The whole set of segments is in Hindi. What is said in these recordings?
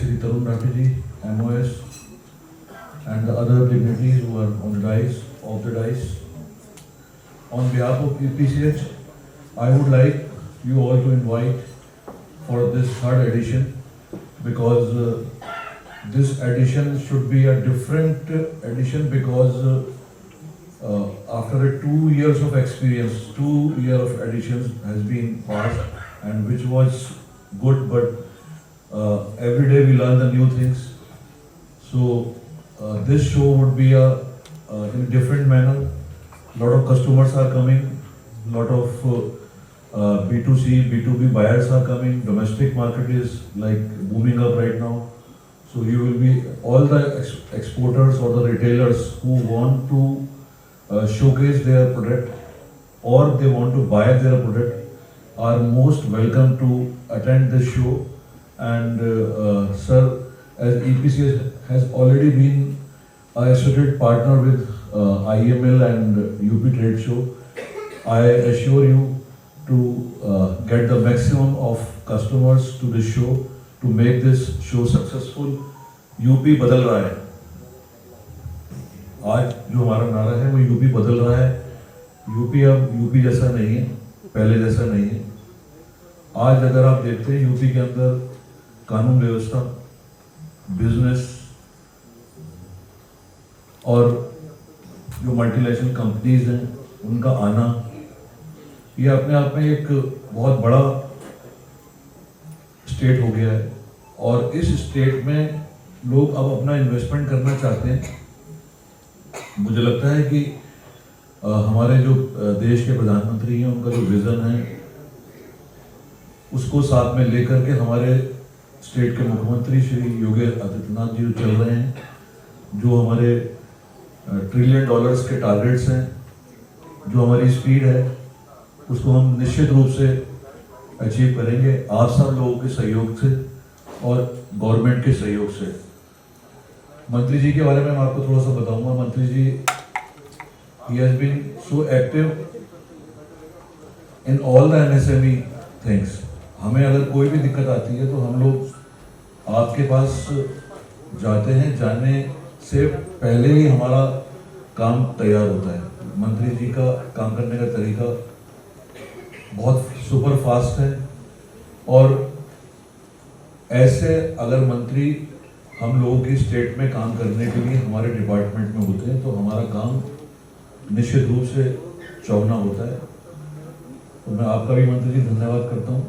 Shri Tarun Rathi MOS, and the other dignitaries who are on the dais, off the dais. On behalf of EPCH, I would like you all to invite for this third edition, because this edition should be a different edition, because after 2 years of experience, 2 years of editions has been passed, and which was good, but every day we learn the new things. So this show would be in a different manner. Lot of customers are coming, lot of B2C, B2B buyers are coming. Domestic market is like booming up right now. So you will be, all the exporters or the retailers who want to showcase their product or they want to buy their product are most welcome to attend this show. And sir, as EPC has already been an associate partner with IML and UP Trade Show, I assure you to get the maximum of customers to this show to make this show successful. UP बदल रहा है, आज जो हमारा नारा है वो यूपी बदल रहा है. यूपी अब यूपी जैसा नहीं है, पहले जैसा नहीं है. आज अगर आप देखते हैं यूपी के अंदर कानून व्यवस्था, बिजनेस और जो मल्टीनेशनल कंपनीज हैं उनका आना, ये अपने आप में एक बहुत बड़ा स्टेट हो गया है. और इस स्टेट में लोग अब अपना इन्वेस्टमेंट करना चाहते हैं. मुझे लगता है कि हमारे जो देश के प्रधानमंत्री हैं उनका जो विजन है उसको साथ में लेकर के हमारे स्टेट के मुख्यमंत्री श्री योगी आदित्यनाथ जी चल रहे हैं. जो हमारे $1 ट्रिलियन के टारगेट्स हैं, जो हमारी स्पीड है, उसको हम निश्चित रूप से अचीव करेंगे आप सब लोगों के सहयोग से और गवर्नमेंट के सहयोग से. मंत्री जी के बारे में मैं आपको थोड़ा सा बताऊंगा. मंत्री जी, he has been so active in all the MSME things. हमें अगर कोई भी दिक्कत आती है तो हम लोग आपके पास जाते हैं. जाने से पहले ही हमारा काम तैयार होता है. मंत्री जी का काम करने का तरीका बहुत सुपर फास्ट है. और ऐसे अगर मंत्री हम लोगों की स्टेट में काम करने के लिए हमारे डिपार्टमेंट में होते हैं तो हमारा काम निश्चित रूप से चौगुना होता है. तो मैं आपका भी मंत्री जी धन्यवाद करता हूँ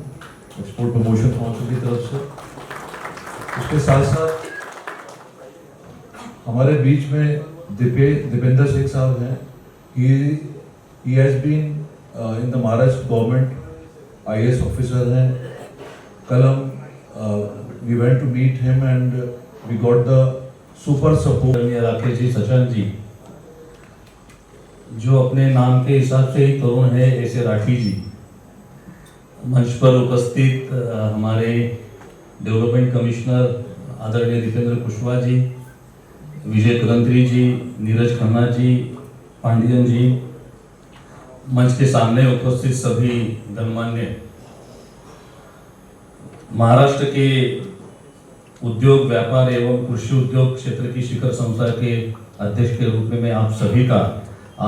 एक्सपोर्ट प्रमोशन काउंसिल की तरफ से. उसके साथ साथ हमारे बीच में दीपेंद्र सिंह साहब हैं. He has been in the Maharashtra government IAS officer हैं. कल हम we went to meet him and we got the super support. Rakesh ji, Sachan ji, जो अपने नाम के हिसाब से ही तरुण है, ऐसे राठी जी, मंच पर उपस्थित हमारे डेवलपमेंट कमिश्नर आदरणीय दीपेंद्र कुशवाहा जी, विजय कुलंत्री जी, नीरज खन्ना जी, पांडियन जी, मंच के सामने उपस्थित सभी गणमान्य, महाराष्ट्र के उद्योग, व्यापार एवं कृषि उद्योग क्षेत्र की शिखर संस्था के अध्यक्ष के रूप में मैं आप सभी का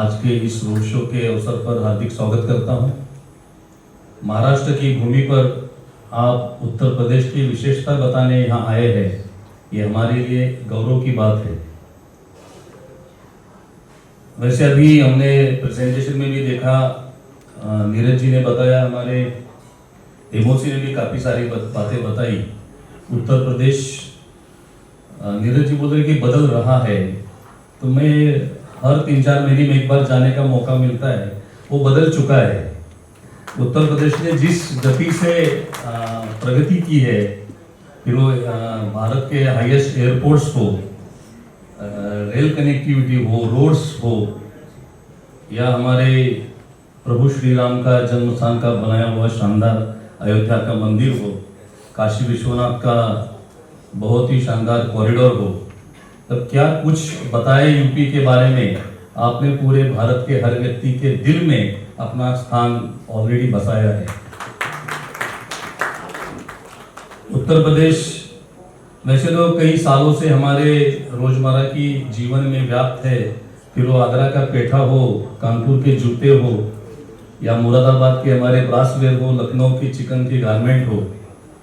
आज के इस रोड शो के अवसर पर हार्दिक स्वागत करता हूं. महाराष्ट्र की भूमि पर आप उत्तर प्रदेश की विशेषता बताने यहाँ आए हैं, ये हमारे लिए गौरव की बात है. वैसे अभी हमने प्रेजेंटेशन में भी देखा, नीरज जी ने बताया, हमारे एमओसी ने भी काफ़ी सारी बातें बताई. उत्तर प्रदेश, नीरज जी बोल रहे कि बदल रहा है, तो मैं हर 3-4 महीने में एक बार जाने का मौका मिलता है. वो बदल चुका है. उत्तर प्रदेश ने जिस गति से प्रगति की है, फिर वो भारत के हाईएस्ट एयरपोर्ट्स हो, रेल कनेक्टिविटी हो, रोड्स हो, या हमारे प्रभु श्री राम का जन्म स्थान का बनाया हुआ शानदार अयोध्या का मंदिर हो, काशी विश्वनाथ का बहुत ही शानदार कॉरिडोर हो, तब क्या कुछ बताए यूपी के बारे में. आपने पूरे भारत के हर व्यक्ति के दिल में अपना स्थान ऑलरेडी बसाया है. उत्तर प्रदेश वैसे तो कई सालों से हमारे रोजमर्रा की जीवन में व्याप्त है, फिर वो आगरा का पेठा हो, कानपुर के जूते हो, या मुरादाबाद के हमारे ब्रासवेयर हो, लखनऊ की चिकन की गारमेंट हो।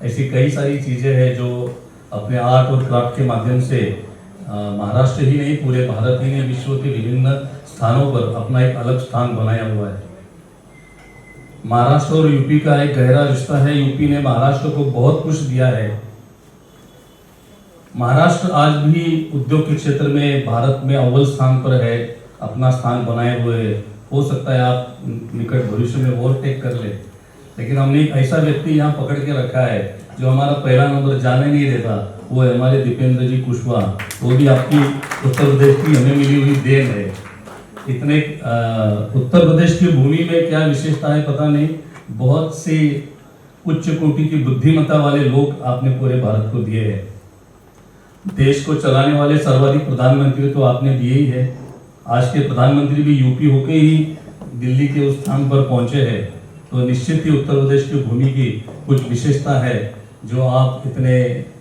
ऐसी कई सारी चीज़ें हैं जो अपने आर्ट और क्राफ्ट के माध्यम से महाराष्ट्र ही नहीं पूरे भारत ही ने विश्व के विभिन्न स्थानों पर अपना एक अलग स्थान बनाया हुआ है। महाराष्ट्र और यूपी का एक गहरा रिश्ता है। यूपी ने महाराष्ट्र को बहुत कुछ दिया है। महाराष्ट्र आज भी उद्योग के क्षेत्र में भारत में अव्वल स्थान पर है, अपना स्थान बनाए हुए है। हो सकता है आप निकट भविष्य में ओवरटेक कर ले, लेकिन हमने एक ऐसा व्यक्ति यहाँ पकड़ के रखा है जो हमारा पहला नंबर जाने नहीं देता, वो है हमारे दीपेंद्र जी कुशवाहा। वो भी आपकी उत्तर प्रदेश की हमें मिली हुई देन है। इतने उत्तर प्रदेश की भूमि में क्या विशेषता है पता नहीं, बहुत सी उच्च कोटि की बुद्धिमत्ता वाले लोग आपने पूरे भारत को दिए हैं। देश को चलाने वाले सर्वाधिक प्रधानमंत्री तो आपने दिए ही है। आज के प्रधानमंत्री भी यूपी होके ही दिल्ली के उस स्थान पर पहुंचे हैं, तो निश्चित ही उत्तर प्रदेश की भूमि की कुछ विशेषता है जो आप इतने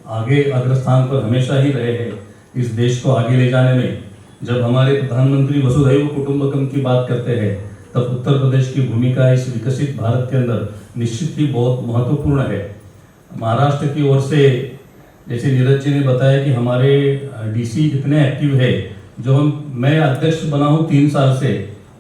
आगे अग्रस्थान पर हमेशा ही रहे हैं इस देश को आगे ले जाने में। जब हमारे प्रधानमंत्री वसुधैव कुटुंबकम की बात करते हैं तब उत्तर प्रदेश की भूमिका इस विकसित भारत के अंदर निश्चित ही बहुत महत्वपूर्ण है। महाराष्ट्र की ओर से जैसे नीरज जी ने बताया कि हमारे डीसी इतने एक्टिव है, जो मैं अध्यक्ष बना हूँ 3 साल से,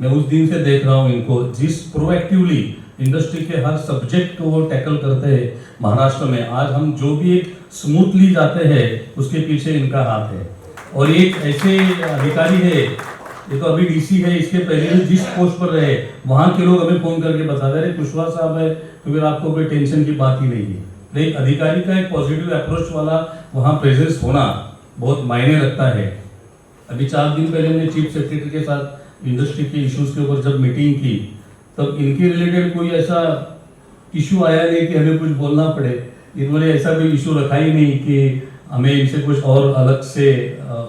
मैं उस दिन से देख रहा हूँ इनको जिस प्रोएक्टिवली इंडस्ट्री के हर सब्जेक्ट को वो टैकल करते हैं महाराष्ट्र में। आज हम जो भी एक स्मूथली जाते हैं उसके पीछे इनका हाथ है। और एक ऐसे अधिकारी है, ये तो अभी डीसी है, इसके पहले जिस पोस्ट पर रहे वहाँ के लोग हमें फोन करके बता दे रहे कुशवाहा साहब है तो फिर आपको कोई टेंशन की बात ही नहीं है। एक अधिकारी का एक पॉजिटिव अप्रोच वाला वहाँ प्रेजेंस होना बहुत मायने रखता है। अभी 4 दिन पहले हमने चीफ सेक्रेटरी के साथ इंडस्ट्री के इश्यूज के ऊपर जब मीटिंग की तब इनके रिलेटेड कोई ऐसा इशू आया नहीं कि हमें कुछ बोलना पड़े। इन्होंने ऐसा कोई इशू रखा ही नहीं कि हमें इनसे कुछ और अलग से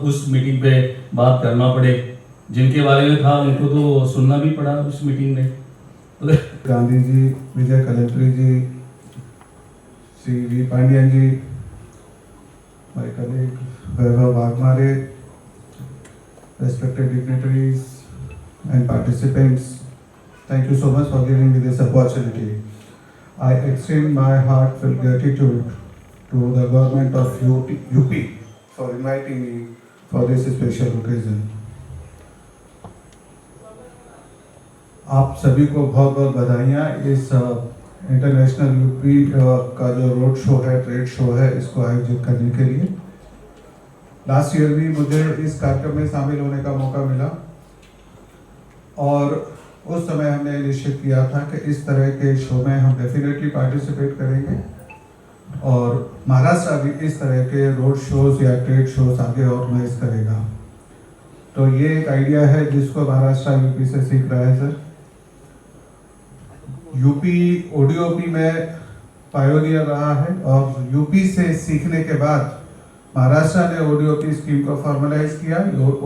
उस मीटिंग पे बात करना पड़े। जिनके बारे में था उनको तो सुनना भी पड़ा उस मीटिंग में। गांधी जी, विजय कलेक्ट्री ji, Shri V Pandian ji, my colleague Vaibhav Waghmare, respected dignitaries and participants, thank you so much for giving me this opportunity. I extend my heartfelt gratitude to the government of UP for inviting me for this special occasion. आप सभी को बहुत बहुत बधाइयाँ इस इंटरनेशनल यूपी का जो रोड शो है, ट्रेड शो है, इसको आयोजित करने के लिए। लास्ट ईयर भी मुझे इस कार्यक्रम में शामिल होने का मौका मिला और उस समय हमने निश्चित किया था कि इस तरह के शो में हम डेफिनेटली पार्टिसिपेट करेंगे और महाराष्ट्र भी इस तरह के रोड शोज या ट्रेड शोज आगे ऑर्गेनाइज करेगा। तो ये एक आइडिया है जिसको महाराष्ट्र यूपी से सीख रहा है। सर, यूपी ओडीओपी में पायोनियर रहा है और यूपी से सीखने के बाद महाराष्ट्र ने ओडीओपी स्कीम को फॉर्मलाइज किया,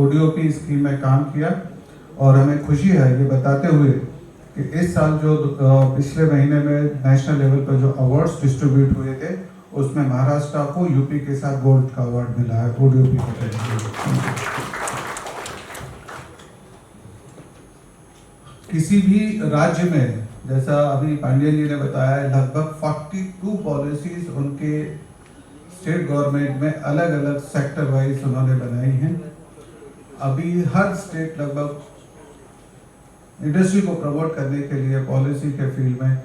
ओडीओपी स्कीम में काम किया और हमें खुशी है ये बताते हुए कि इस साल जो पिछले महीने में नेशनल लेवल पर जो अवार्ड्स डिस्ट्रीब्यूट हुए थे उसमें महाराष्ट्र को यूपी के साथ गोल्ड का अवार्ड मिला है ओडीओपी कैटेगरी। किसी भी राज्य में जैसा अभी पांडियन जी ने बताया लगभग 42 पॉलिसीज उनके स्टेट गवर्नमेंट में अलग अलग सेक्टर वाइज उन्होंने बनाई हैं। अभी हर स्टेट लगभग इंडस्ट्री को प्रमोट करने के लिए पॉलिसी के फील्ड में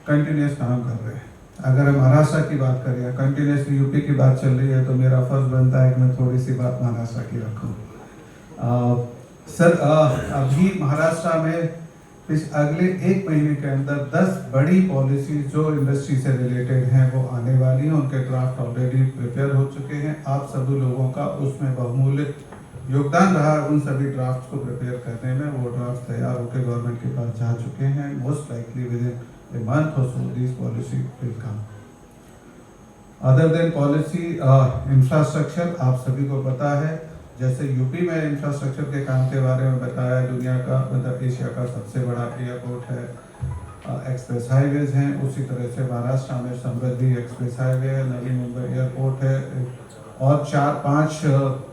कंटिन्यूस काम कर रहे हैं। अगर हम महाराष्ट्र की बात करें या कंटिन्यूसली यूपी की बात चल रही है तो मेरा फर्ज बनता है कि मैं थोड़ी सी बात महाराष्ट्र की रखूं। सर, अभी महाराष्ट्र में इस अगले 1 महीने के अंदर 10 बड़ी पॉलिसी जो इंडस्ट्री से रिलेटेड हैं वो आने वाली हैं। उनके ड्राफ्ट ऑलरेडी प्रिपेयर हो चुके हैं। आप सभी लोगों का उसमें बहुमूल्य योगदान रहा उन सभी ड्राफ्ट को प्रिपेयर करने में। वो ड्राफ्ट तैयार होकर गवर्नमेंट के पास जा चुके हैं। Most likely with in a month or so this policy will come. Other than policy, infrastructure आप सभी को पता है, जैसे यूपी में इंफ्रास्ट्रक्चर के काम के बारे में बताया, दुनिया का मतलब एशिया का सबसे बड़ा एयरपोर्ट है, एक्सप्रेस हाईवेज हैं। उसी तरह से महाराष्ट्र में समृद्धि एक्सप्रेस हाईवे है, नवी मुंबई एयरपोर्ट है, और 4-5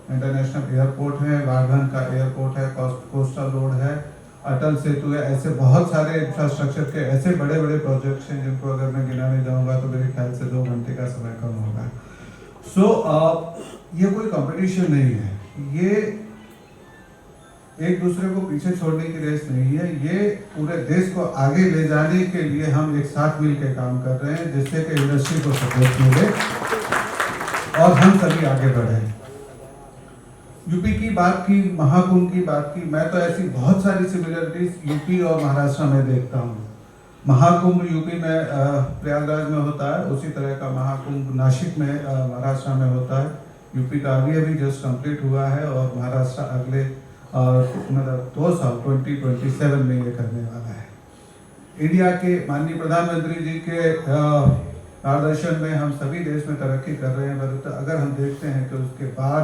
इंटरनेशनल एयरपोर्ट हैं, वाघन का एयरपोर्ट है, कोस्टल रोड है, अटल सेतु है। ऐसे बहुत सारे इंफ्रास्ट्रक्चर के ऐसे बड़े बड़े प्रोजेक्ट्स हैं जिनको अगर मैं गिनाने जाऊंगा तो मेरे ख्याल से 2 घंटे का समय कम होगा। ये कोई कंपटीशन नहीं है, ये एक दूसरे को पीछे छोड़ने की रेस नहीं है, ये पूरे देश को आगे ले जाने के लिए हम एक साथ मिल के काम कर रहे हैं, जिससे कि इंडस्ट्री को सपोर्ट मिले और हम सभी आगे बढ़े। यूपी की बात की, महाकुंभ की बात की, मैं तो ऐसी बहुत सारी सिमिलरिटीज यूपी और महाराष्ट्र में देखता हूँ। महाकुंभ यूपी में प्रयागराज में होता है, उसी तरह का महाकुंभ नासिक में महाराष्ट्र में होता है। यूपी का अभी जस्ट कंप्लीट हुआ है और महाराष्ट्र अगले मतलब 2 साल 2027 में ये करने वाला है। इंडिया के माननीय प्रधानमंत्री जी के मार्गदर्शन में हम सभी देश में तरक्की कर रहे हैं, तो अगर हम देखते हैं कि उसके बाद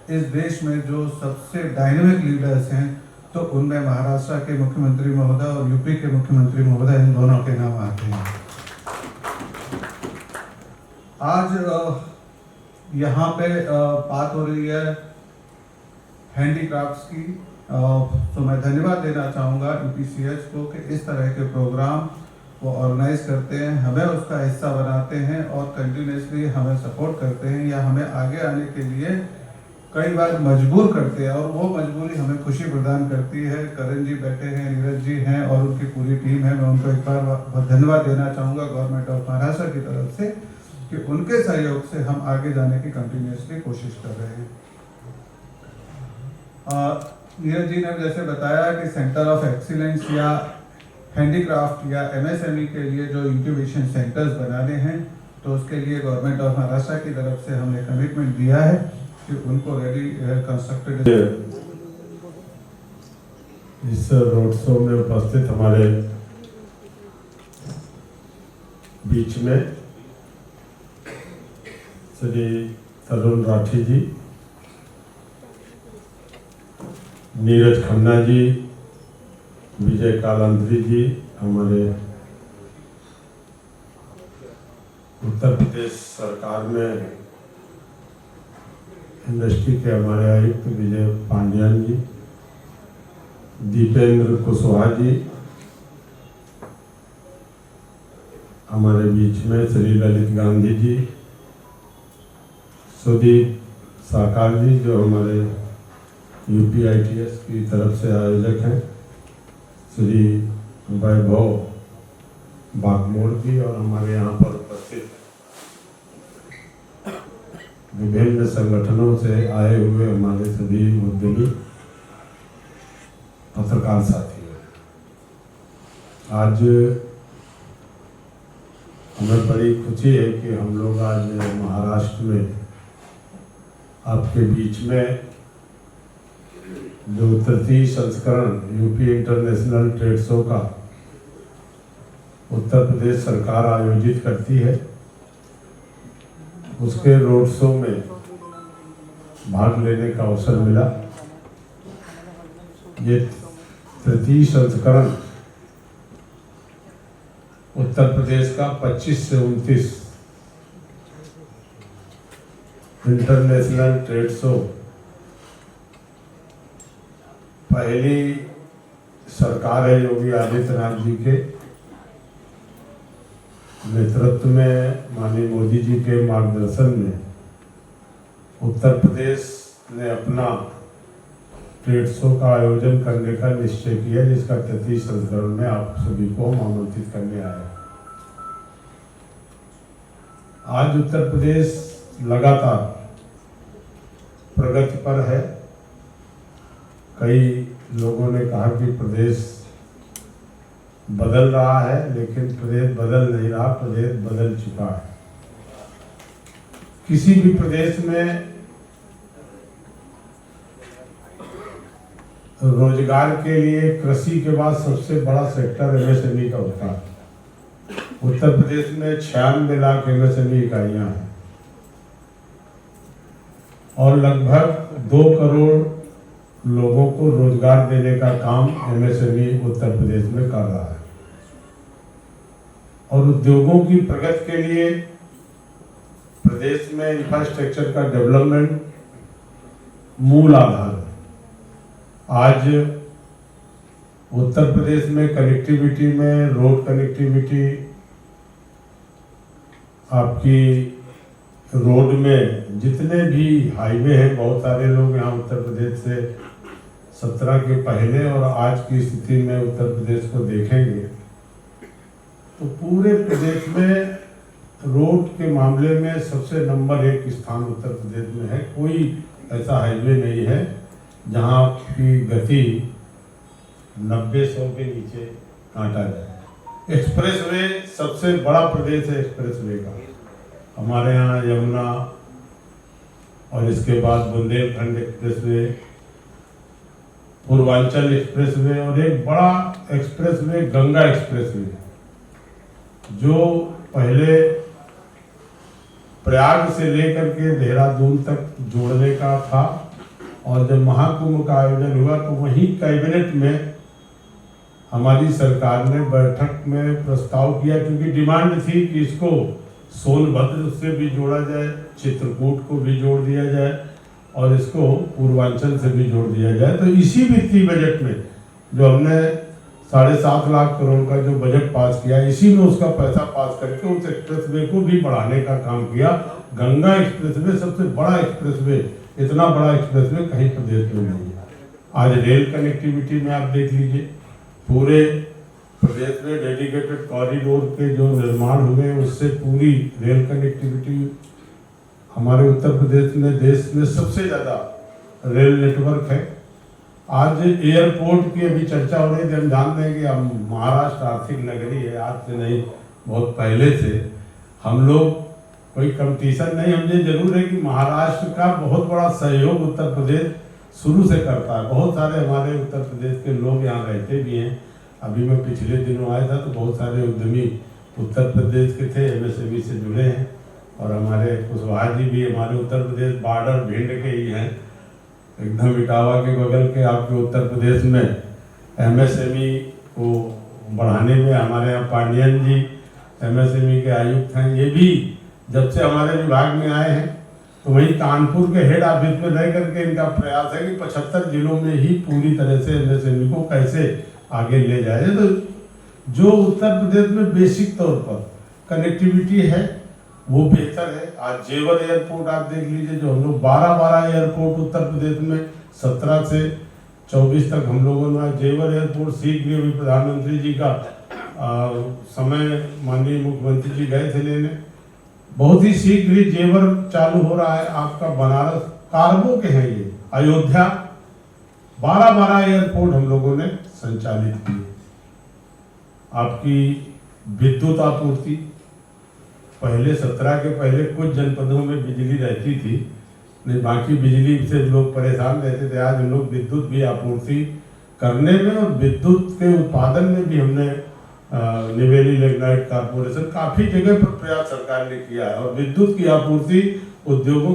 इस देश में जो सबसे डायनेमिक लीडर्स हैं तो उनमें महाराष्ट्र के मुख्यमंत्री महोदय और यूपी के मुख्यमंत्री महोदय, इन दोनों के नाम आते हैं। आज यहाँ पे बात हो रही है हैंडीक्राफ्ट्स की, तो मैं धन्यवाद देना चाहूँगा यूपीसीएच को कि इस तरह के प्रोग्राम वो ऑर्गेनाइज करते हैं, हमें उसका हिस्सा बनाते हैं और कंटिन्यूसली हमें सपोर्ट करते हैं या हमें आगे आने के लिए कई बार मजबूर करते हैं, और वो मजबूरी हमें खुशी प्रदान करती है। करण जी बैठे हैं, नीरज जी हैं और उनकी पूरी टीम है, मैं उनको एक बार बहुत धन्यवाद देना चाहूँगा गवर्नमेंट ऑफ महाराष्ट्र की तरफ से कि उनके सहयोग से हम आगे जाने की कंटिन्यूसली कोशिश कर रहे हैं। नीरज जी ने जैसे बताया कि सेंटर ऑफ एक्सीलेंस या हैंडीक्राफ्ट या एमएसएमई के लिए जो इंक्यूबेशन सेंटर्स बनाने हैं, तो उसके लिए गवर्नमेंट ऑफ महाराष्ट्र की तरफ से हमने कमिटमेंट दिया है कि उनको रेडी कंस्ट्रक्टेड। इस रोड शो में उपस्थित हमारे बीच में श्री तरुण राठी जी, नीरज खन्ना जी, विजय कालांत्री जी, हमारे उत्तर प्रदेश सरकार में इंडस्ट्री के हमारे आयुक्त विजय पांड्यन जी, दीपेंद्र कुशवाहा जी, हमारे बीच में श्री ललित गांधी जी, सुदीप साकार जी जो हमारे यूपीआईटीएस की तरफ से आयोजक हैं, श्री वैभव बागमोड़ जी और हमारे यहाँ पर उपस्थित विभिन्न संगठनों से आए हुए हमारे सभी उद्यमी पत्रकार साथियों, आज हमें बड़ी खुशी है कि हम लोग आज महाराष्ट्र में आपके बीच में जो 33 संस्करण यूपी इंटरनेशनल ट्रेड शो का उत्तर प्रदेश सरकार आयोजित करती है, उसके रोड शो में भाग लेने का अवसर मिला। ये 33 संस्करण उत्तर प्रदेश का 25 से 29 इंटरनेशनल ट्रेड शो पहली सरकार है योगी आदित्यनाथ जी के नेतृत्व में, माननीय मोदी जी के मार्गदर्शन में उत्तर प्रदेश ने अपना ट्रेड शो का आयोजन करने का निश्चय किया, जिसका 33 संस्करण में आप सभी को हम आमंत्रित करने आए। आज उत्तर प्रदेश लगातार प्रगति पर है। कई लोगों ने कहा कि प्रदेश बदल रहा है, लेकिन प्रदेश बदल नहीं रहा, प्रदेश बदल चुका है। किसी भी प्रदेश में रोजगार के लिए कृषि के बाद सबसे बड़ा सेक्टर एमएसएमई का होता है। उत्तर प्रदेश में 96 लाख एमएसएमई इकाइयां हैं और लगभग 2 करोड़ लोगों को रोजगार देने का काम एमएसएमई उत्तर प्रदेश में कर रहा है। और उद्योगों की प्रगति के लिए प्रदेश में इंफ्रास्ट्रक्चर का डेवलपमेंट मूल आधार है। आज उत्तर प्रदेश में कनेक्टिविटी में रोड कनेक्टिविटी, आपकी रोड में जितने भी हाईवे हैं, बहुत सारे लोग यहाँ उत्तर प्रदेश से 17 के पहले और आज की स्थिति में उत्तर प्रदेश को देखेंगे तो पूरे प्रदेश में रोड के मामले में सबसे नंबर 1 स्थान उत्तर प्रदेश में है। कोई ऐसा हाईवे नहीं है जहाँ की गति 90-100 के नीचे काटा जाए। एक्सप्रेसवे सबसे बड़ा प्रदेश है एक्सप्रेसवे का। हमारे यहाँ यमुना और इसके बाद बुंदेलखंड एक्सप्रेसवे, पूर्वांचल एक्सप्रेसवे और एक बड़ा एक्सप्रेसवे गंगा एक्सप्रेसवे, जो पहले प्रयाग से लेकर के देहरादून तक जोड़ने का था। और जब महाकुंभ का आयोजन हुआ तो वहीं कैबिनेट में हमारी सरकार ने बैठक में प्रस्ताव किया, क्योंकि डिमांड थी कि इसको सोनभद्र से भी जोड़ा जाए, चित्रकूट को भी जोड़ दिया जाए और इसको पूर्वांचल से भी जोड़ दिया जाए। तो इसी वित्तीय बजट में जो हमने 7.5 लाख करोड़ का जो बजट पास किया, इसी में उसका पैसा पास करके उस एक्सप्रेसवे को भी बढ़ाने का काम किया। गंगा एक्सप्रेसवे सबसे बड़ा एक्सप्रेसवे, इतना बड़ा एक्सप्रेसवे कहीं प्रदेश में नहीं है। आज रेल कनेक्टिविटी में आप देख लीजिए, पूरे प्रदेश में डेडिकेटेड कॉरिडोर के जो निर्माण हुए हैं उससे पूरी रेल कनेक्टिविटी हमारे उत्तर प्रदेश में देश में सबसे ज़्यादा रेल नेटवर्क है। आज एयरपोर्ट की अभी चर्चा हो रही थी, हम जानते हैं कि हम महाराष्ट्र आर्थिक नगरी है, आज से नहीं बहुत पहले से। हम लोग कोई कंपटीशन नहीं, हम ये जरूर है कि महाराष्ट्र का बहुत बड़ा सहयोग उत्तर प्रदेश शुरू से करता है। बहुत सारे हमारे उत्तर प्रदेश के लोग यहाँ रहते भी हैं। अभी मैं पिछले दिनों आया था तो बहुत सारे उद्यमी उत्तर प्रदेश के थे, MSME से जुड़े हैं। और हमारे कुशवाहा जी भी हमारे उत्तर प्रदेश बॉर्डर भिंड के ही हैं, एकदम इटावा के बगल के आपके उत्तर प्रदेश में। MSME को बढ़ाने में हमारे यहाँ पांडियन जी MSME के आयुक्त हैं, ये भी जब से हमारे विभाग में आए हैं तो वहीं कानपुर के हेड ऑफिस में रह करके इनका प्रयास है कि 75 जिलों में ही पूरी तरह से MSME को कैसे आगे ले जाए। तो जो उत्तर प्रदेश में बेसिक तौर पर कनेक्टिविटी है वो बेहतर है। आज जेवर एयरपोर्ट आप देख लीजिए, जो हम लोग 12 एयरपोर्ट उत्तर प्रदेश में 17 से 24 तक हम लोगों ने जेवर एयरपोर्ट शीघ्र ही प्रधानमंत्री जी का समय माननीय मुख्यमंत्री जी गए थे लेने, बहुत ही शीघ्र ही जेवर चालू हो रहा है। आपका बनारस कार्गो के हैं ये, अयोध्या 12 एयरपोर्ट हम लोगों ने संचालित किए। आपकी विद्युत आपूर्ति पहले 17 के पहले कुछ जनपदों में बिजली रहती थी, नहीं बाकी बिजली से लोग परेशान रहते थे। आज हम लोग विद्युत भी आपूर्ति करने में और विद्युत के उत्पादन में भी हमने निवेली लिग्नाइट कारपोरेशन काफी जगह पर प्रयास सरकार ने किया है और विद्युत की आपूर्ति उद्योगों